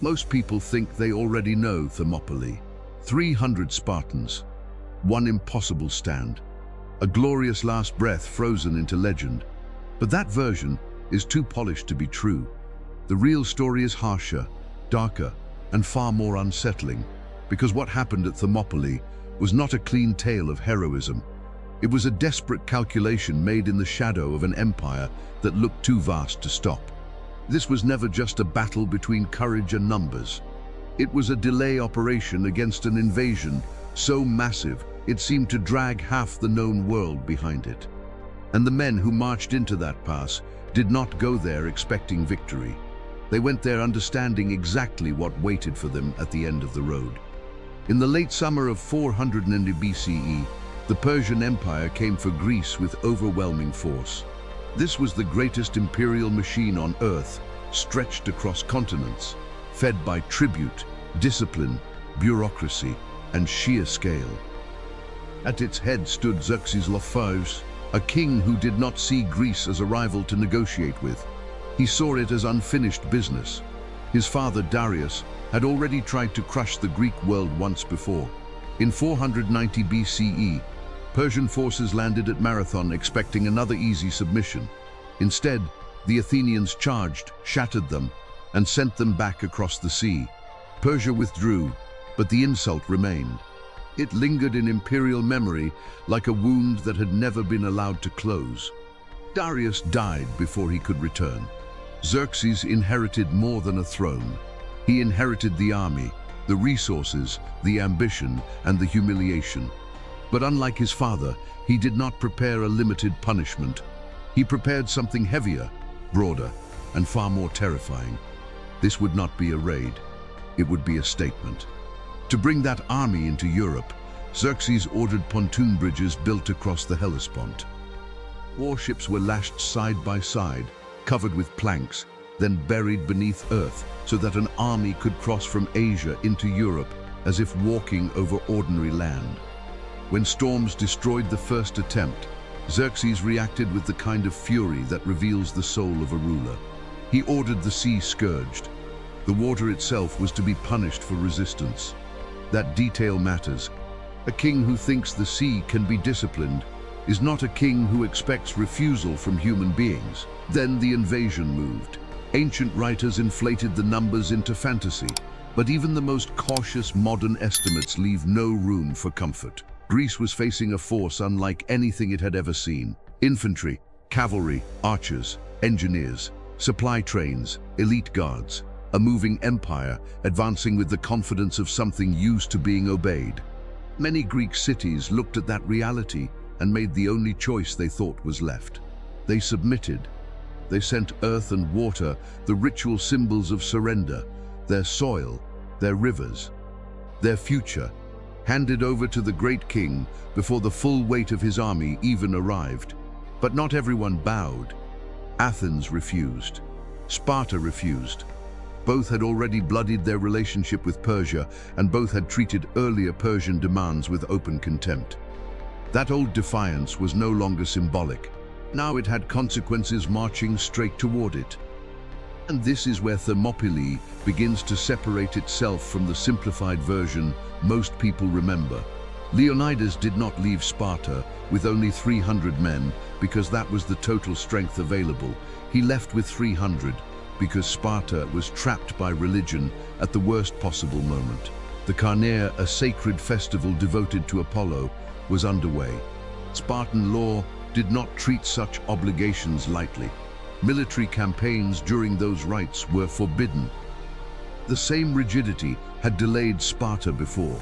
Most people think they already know Thermopylae. 300 Spartans, one impossible stand, a glorious last breath frozen into legend. But that version is too polished to be true. The real story is harsher, darker, and far more unsettling, because what happened at Thermopylae was not a clean tale of heroism. It was a desperate calculation made in the shadow of an empire that looked too vast to stop. This was never just a battle between courage and numbers. It was a delay operation against an invasion so massive it seemed to drag half the known world behind it. And the men who marched into that pass did not go there expecting victory. They went there understanding exactly what waited for them at the end of the road. In the late summer of 490 BCE, the Persian Empire came for Greece with overwhelming force. This was the greatest imperial machine on earth, stretched across continents, fed by tribute, discipline, bureaucracy, and sheer scale. At its head stood Xerxes, a king who did not see Greece as a rival to negotiate with. He saw it as unfinished business. His father Darius had already tried to crush the Greek world once before. In 490 BCE, Persian forces landed at Marathon expecting another easy submission. Instead, the Athenians charged, shattered them, and sent them back across the sea. Persia withdrew, but the insult remained. It lingered in imperial memory like a wound that had never been allowed to close. Darius died before he could return. Xerxes inherited more than a throne. He inherited the army, the resources, the ambition, and the humiliation. But unlike his father, he did not prepare a limited punishment. He prepared something heavier, broader, and far more terrifying. This would not be a raid. It would be a statement. To bring that army into Europe, Xerxes ordered pontoon bridges built across the Hellespont. Warships were lashed side by side, covered with planks, then buried beneath earth so that an army could cross from Asia into Europe as if walking over ordinary land. When storms destroyed the first attempt, Xerxes reacted with the kind of fury that reveals the soul of a ruler. He ordered the sea scourged. The water itself was to be punished for resistance. That detail matters. A king who thinks the sea can be disciplined is not a king who expects refusal from human beings. Then the invasion moved. Ancient writers inflated the numbers into fantasy, but even the most cautious modern estimates leave no room for comfort. Greece was facing a force unlike anything it had ever seen. Infantry, cavalry, archers, engineers, supply trains, elite guards. A moving empire advancing with the confidence of something used to being obeyed. Many Greek cities looked at that reality and made the only choice they thought was left. They submitted. They sent earth and water, the ritual symbols of surrender, their soil, their rivers, their future, handed over to the great king before the full weight of his army even arrived. But not everyone bowed. Athens refused. Sparta refused. Both had already bloodied their relationship with Persia, and both had treated earlier Persian demands with open contempt. That old defiance was no longer symbolic. Now it had consequences marching straight toward it. And this is where Thermopylae begins to separate itself from the simplified version most people remember. Leonidas did not leave Sparta with only 300 men because that was the total strength available. He left with 300 because Sparta was trapped by religion at the worst possible moment. The Carneia, a sacred festival devoted to Apollo, was underway. Spartan law did not treat such obligations lightly. Military campaigns during those rites were forbidden. The same rigidity had delayed Sparta before,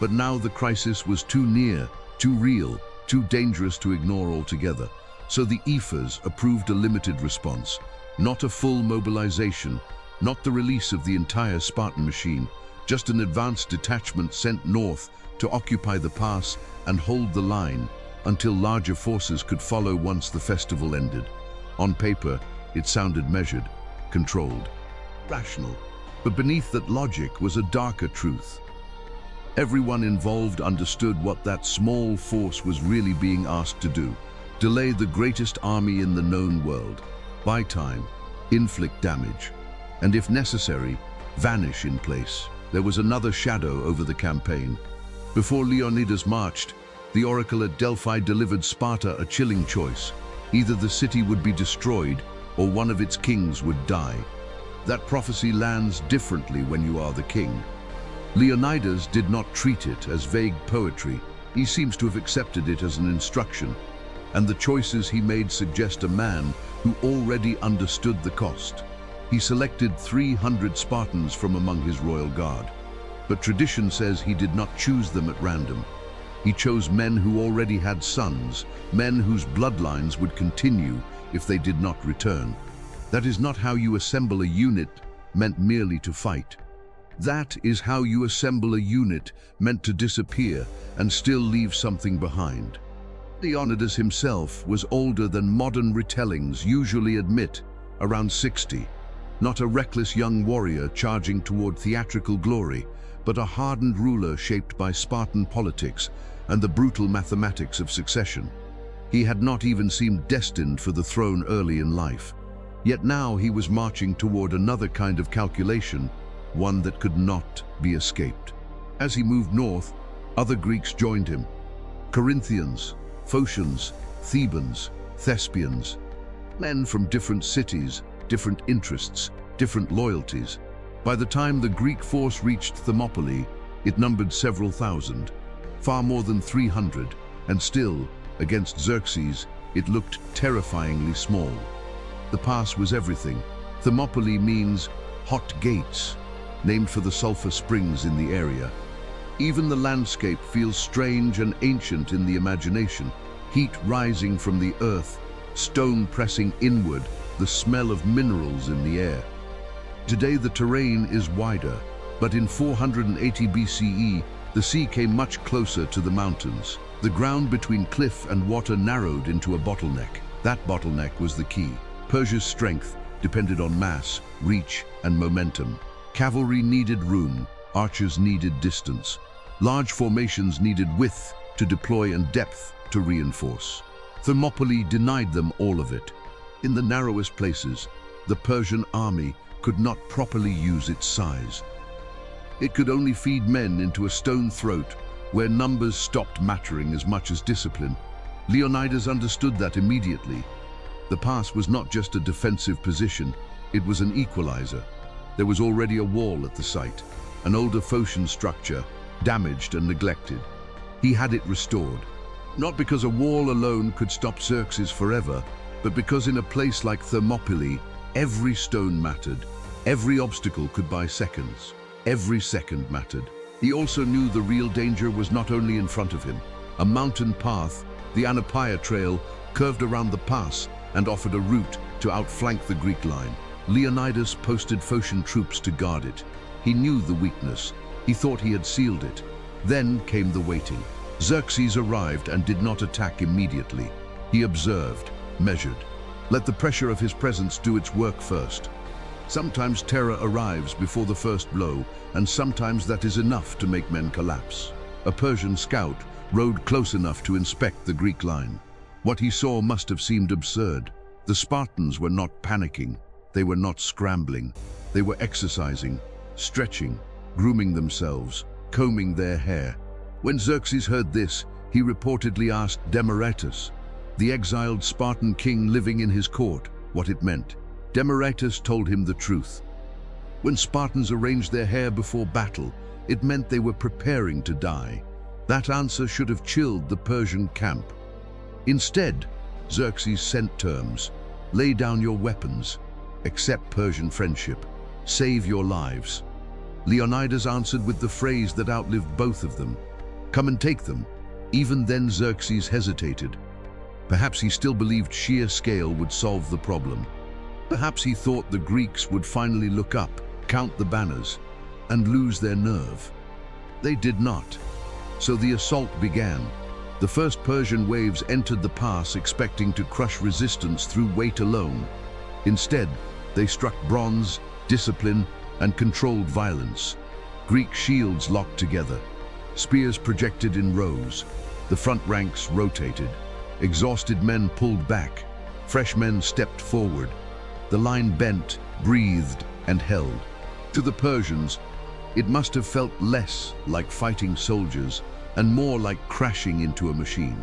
but now the crisis was too near, too real, too dangerous to ignore altogether. So the ephors approved a limited response, not a full mobilization, not the release of the entire Spartan machine, just an advanced detachment sent north to occupy the pass and hold the line until larger forces could follow once the festival ended. On paper, it sounded measured, controlled, rational, but beneath that logic was a darker truth. Everyone involved understood what that small force was really being asked to do: delay the greatest army in the known world, buy time, inflict damage, and if necessary, vanish in place. There was another shadow over the campaign. Before Leonidas marched, the oracle at Delphi delivered Sparta a chilling choice. Either the city would be destroyed or one of its kings would die. That prophecy lands differently when you are the king. Leonidas did not treat it as vague poetry. He seems to have accepted it as an instruction, and the choices he made suggest a man who already understood the cost. He selected 300 Spartans from among his royal guard, but tradition says he did not choose them at random. He chose men who already had sons, men whose bloodlines would continue if they did not return. That is not how you assemble a unit meant merely to fight. That is how you assemble a unit meant to disappear and still leave something behind. Leonidas himself was older than modern retellings usually admit, around 60. Not a reckless young warrior charging toward theatrical glory, but a hardened ruler shaped by Spartan politics and the brutal mathematics of succession. He had not even seemed destined for the throne early in life. Yet now he was marching toward another kind of calculation, one that could not be escaped. As he moved north, other Greeks joined him. Corinthians, Phocians, Thebans, Thespians, men from different cities, different interests, different loyalties. By the time the Greek force reached Thermopylae, it numbered several thousand, far more than 300, and still, against Xerxes, it looked terrifyingly small. The pass was everything. Thermopylae means hot gates, named for the sulfur springs in the area. Even the landscape feels strange and ancient in the imagination. Heat rising from the earth, stone pressing inward, the smell of minerals in the air. Today the terrain is wider, but in 480 BCE, the sea came much closer to the mountains. The ground between cliff and water narrowed into a bottleneck. That bottleneck was the key. Persia's strength depended on mass, reach, and momentum. Cavalry needed room, archers needed distance. Large formations needed width to deploy and depth to reinforce. Thermopylae denied them all of it. In the narrowest places, the Persian army could not properly use its size. It could only feed men into a stone throat where numbers stopped mattering as much as discipline. Leonidas understood that immediately. The pass was not just a defensive position, it was an equalizer. There was already a wall at the site, an older Phocian structure, damaged and neglected. He had it restored. Not because a wall alone could stop Xerxes forever, but because in a place like Thermopylae, every stone mattered. Every obstacle could buy seconds. Every second mattered. He also knew the real danger was not only in front of him. A mountain path, the Thermopylae trail, curved around the pass and offered a route to outflank the Greek line. Leonidas posted Phocian troops to guard it. He knew the weakness. He thought he had sealed it. Then came the waiting. Xerxes arrived and did not attack immediately. He observed, measured. Let the pressure of his presence do its work first. Sometimes terror arrives before the first blow, and sometimes that is enough to make men collapse. A Persian scout rode close enough to inspect the Greek line. What he saw must have seemed absurd. The Spartans were not panicking. They were not scrambling. They were exercising, stretching, grooming themselves, combing their hair. When Xerxes heard this, he reportedly asked Demaratus, the exiled Spartan king living in his court, what it meant. Demaratus told him the truth. When Spartans arranged their hair before battle, it meant they were preparing to die. That answer should have chilled the Persian camp. Instead, Xerxes sent terms: lay down your weapons, accept Persian friendship, save your lives. Leonidas answered with the phrase that outlived both of them: come and take them. Even then Xerxes hesitated. Perhaps he still believed sheer scale would solve the problem. Perhaps he thought the Greeks would finally look up, count the banners, and lose their nerve. They did not. So the assault began. The first Persian waves entered the pass expecting to crush resistance through weight alone. Instead, they struck bronze, discipline, and controlled violence. Greek shields locked together. Spears projected in rows. The front ranks rotated. Exhausted men pulled back. Fresh men stepped forward. The line bent, breathed, and held. To the Persians, it must have felt less like fighting soldiers and more like crashing into a machine.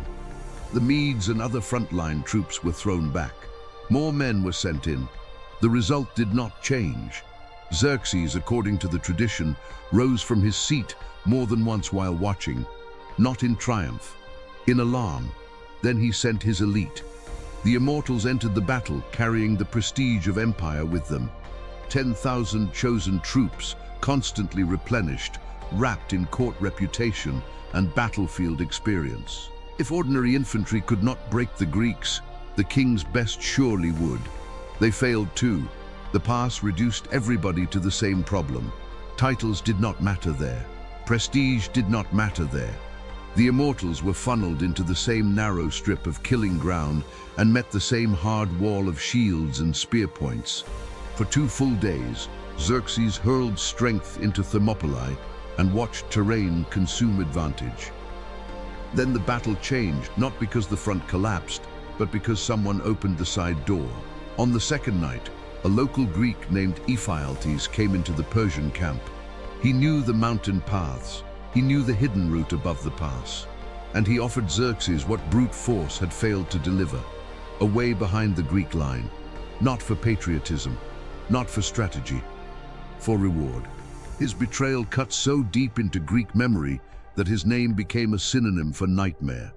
The Medes and other frontline troops were thrown back. More men were sent in. The result did not change. Xerxes, according to the tradition, rose from his seat more than once while watching, not in triumph, in alarm. Then he sent his elite. The immortals entered the battle, carrying the prestige of empire with them. 10,000 chosen troops, constantly replenished, wrapped in court reputation and battlefield experience. If ordinary infantry could not break the Greeks, the king's best surely would. They failed too. The pass reduced everybody to the same problem. Titles did not matter there. Prestige did not matter there. The immortals were funneled into the same narrow strip of killing ground and met the same hard wall of shields and spear points. For 2 full days, Xerxes hurled strength into Thermopylae and watched terrain consume advantage. Then the battle changed, not because the front collapsed, but because someone opened the side door. On the second night, a local Greek named Ephialtes came into the Persian camp. He knew the mountain paths. He knew the hidden route above the pass. And he offered Xerxes what brute force had failed to deliver. A way behind the Greek line. Not for patriotism, not for strategy, for reward. His betrayal cut so deep into Greek memory that his name became a synonym for nightmare.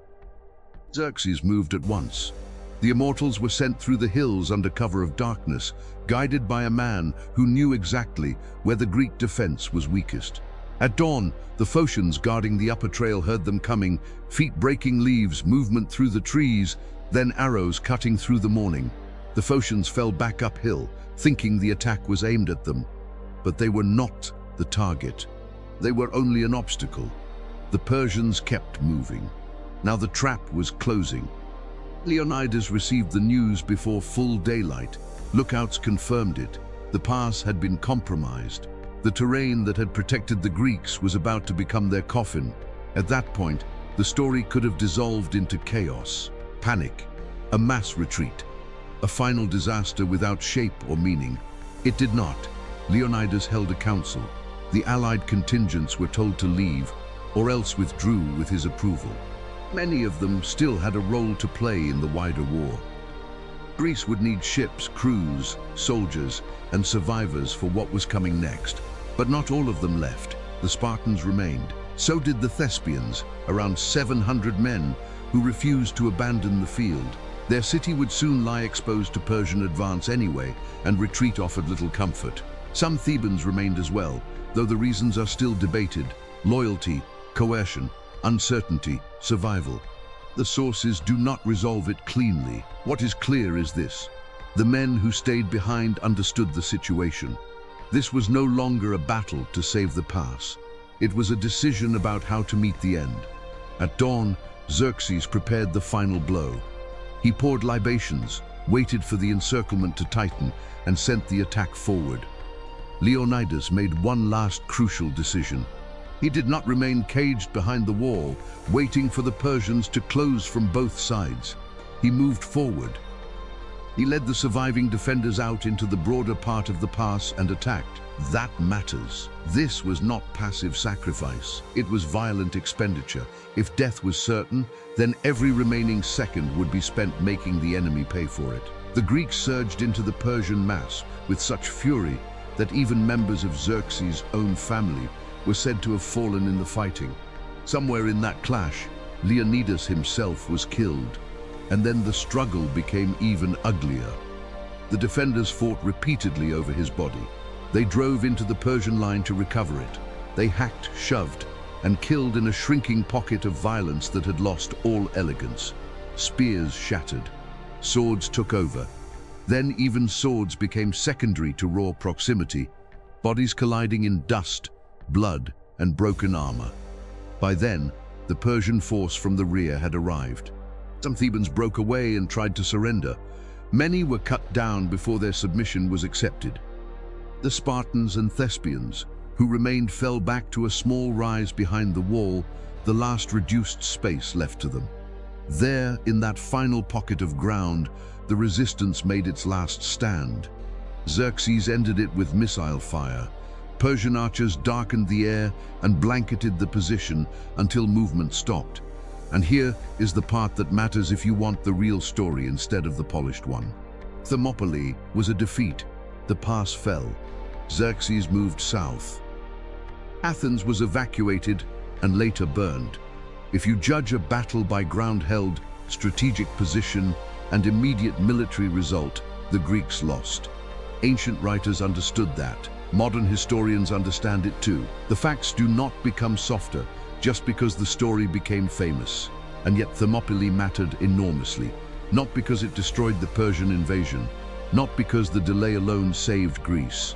Xerxes moved at once. The immortals were sent through the hills under cover of darkness, guided by a man who knew exactly where the Greek defense was weakest. At dawn, the Phocians guarding the upper trail heard them coming, feet breaking leaves, movement through the trees, then arrows cutting through the morning. The Phocians fell back uphill, thinking the attack was aimed at them. But they were not the target. They were only an obstacle. The Persians kept moving. Now the trap was closing. Leonidas received the news before full daylight. Lookouts confirmed it. The pass had been compromised. The terrain that had protected the Greeks was about to become their coffin. At that point, the story could have dissolved into chaos, panic, a mass retreat, a final disaster without shape or meaning. It did not. Leonidas held a council. The allied contingents were told to leave, or else withdrew with his approval. Many of them still had a role to play in the wider war. Greece would need ships, crews, soldiers, and survivors for what was coming next. But not all of them left. The Spartans remained. So did the Thespians, around 700 men who refused to abandon the field. Their city would soon lie exposed to Persian advance anyway, and retreat offered little comfort. Some Thebans remained as well, though the reasons are still debated: loyalty, coercion, uncertainty, survival. The sources do not resolve it cleanly. What is clear is this: the men who stayed behind understood the situation. This was no longer a battle to save the pass. It was a decision about how to meet the end. At dawn, Xerxes prepared the final blow. He poured libations, waited for the encirclement to tighten, and sent the attack forward. Leonidas made one last crucial decision. He did not remain caged behind the wall, waiting for the Persians to close from both sides. He moved forward. He led the surviving defenders out into the broader part of the pass and attacked. That matters. This was not passive sacrifice. It was violent expenditure. If death was certain, then every remaining second would be spent making the enemy pay for it. The Greeks surged into the Persian mass with such fury that even members of Xerxes' own family were said to have fallen in the fighting. Somewhere in that clash, Leonidas himself was killed. And then the struggle became even uglier. The defenders fought repeatedly over his body. They drove into the Persian line to recover it. They hacked, shoved, and killed in a shrinking pocket of violence that had lost all elegance. Spears shattered. Swords took over. Then even swords became secondary to raw proximity, bodies colliding in dust, blood, and broken armor. By then, the Persian force from the rear had arrived. Some Thebans broke away and tried to surrender. Many were cut down before their submission was accepted. The Spartans and Thespians, who remained, fell back to a small rise behind the wall, the last reduced space left to them. There, in that final pocket of ground, the resistance made its last stand. Xerxes ended it with missile fire, Persian archers darkened the air and blanketed the position until movement stopped. And here is the part that matters if you want the real story instead of the polished one. Thermopylae was a defeat. The pass fell. Xerxes moved south. Athens was evacuated and later burned. If you judge a battle by ground held, strategic position, and immediate military result, the Greeks lost. Ancient writers understood that. Modern historians understand it too. The facts do not become softer just because the story became famous. And yet Thermopylae mattered enormously, not because it destroyed the Persian invasion, not because the delay alone saved Greece.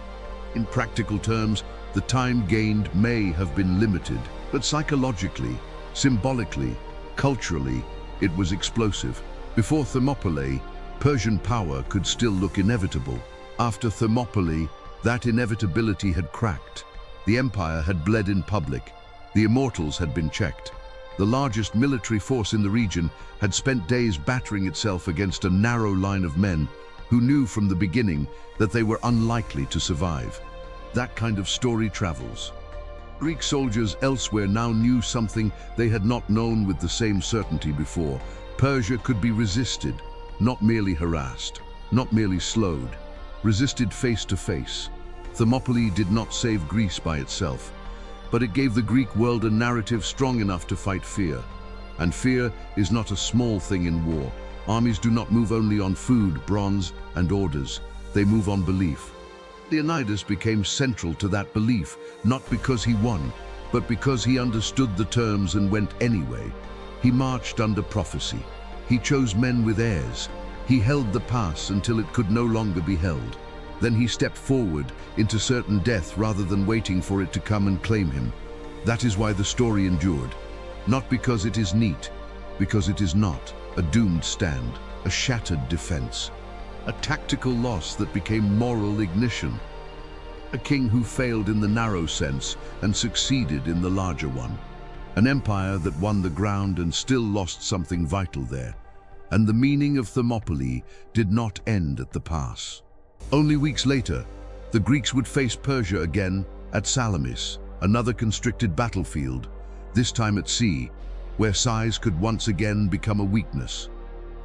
In practical terms, the time gained may have been limited, but psychologically, symbolically, culturally, it was explosive. Before Thermopylae, Persian power could still look inevitable. After Thermopylae, that inevitability had cracked. The empire had bled in public. The immortals had been checked. The largest military force in the region had spent days battering itself against a narrow line of men who knew from the beginning that they were unlikely to survive. That kind of story travels. Greek soldiers elsewhere now knew something they had not known with the same certainty before. Persia could be resisted, not merely harassed, not merely slowed, resisted face to face. Thermopylae did not save Greece by itself, but it gave the Greek world a narrative strong enough to fight fear. And fear is not a small thing in war. Armies do not move only on food, bronze, and orders. They move on belief. Leonidas became central to that belief, not because he won, but because he understood the terms and went anyway. He marched under prophecy. He chose men with heirs. He held the pass until it could no longer be held. Then he stepped forward into certain death rather than waiting for it to come and claim him. That is why the story endured. Not because it is neat, because it is not. A doomed stand, a shattered defense, a tactical loss that became moral ignition. A king who failed in the narrow sense and succeeded in the larger one. An empire that won the ground and still lost something vital there. And the meaning of Thermopylae did not end at the pass. Only weeks later, the Greeks would face Persia again at Salamis, another constricted battlefield, this time at sea, where size could once again become a weakness.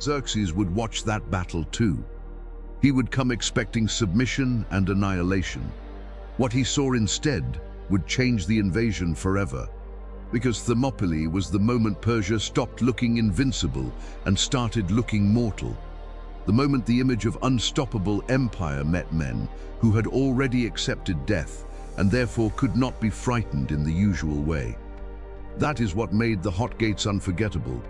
Xerxes would watch that battle too. He would come expecting submission and annihilation. What he saw instead would change the invasion forever, because Thermopylae was the moment Persia stopped looking invincible and started looking mortal. The moment the image of unstoppable empire met men who had already accepted death and therefore could not be frightened in the usual way. That is what made the Hot Gates unforgettable.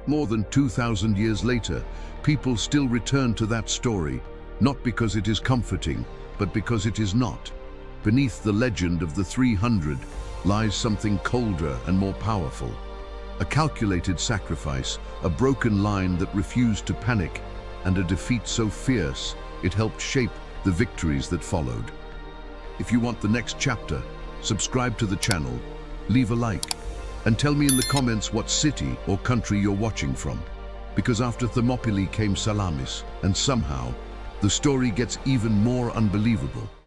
More than 2,000 years later, people still return to that story, not because it is comforting, but because it is not. Beneath the legend of the 300 lies something colder and more powerful. A calculated sacrifice, a broken line that refused to panic, and a defeat so fierce it helped shape the victories that followed. If you want the next chapter, subscribe to the channel, leave a like, and tell me in the comments what city or country you're watching from. Because after Thermopylae came Salamis, and somehow, the story gets even more unbelievable.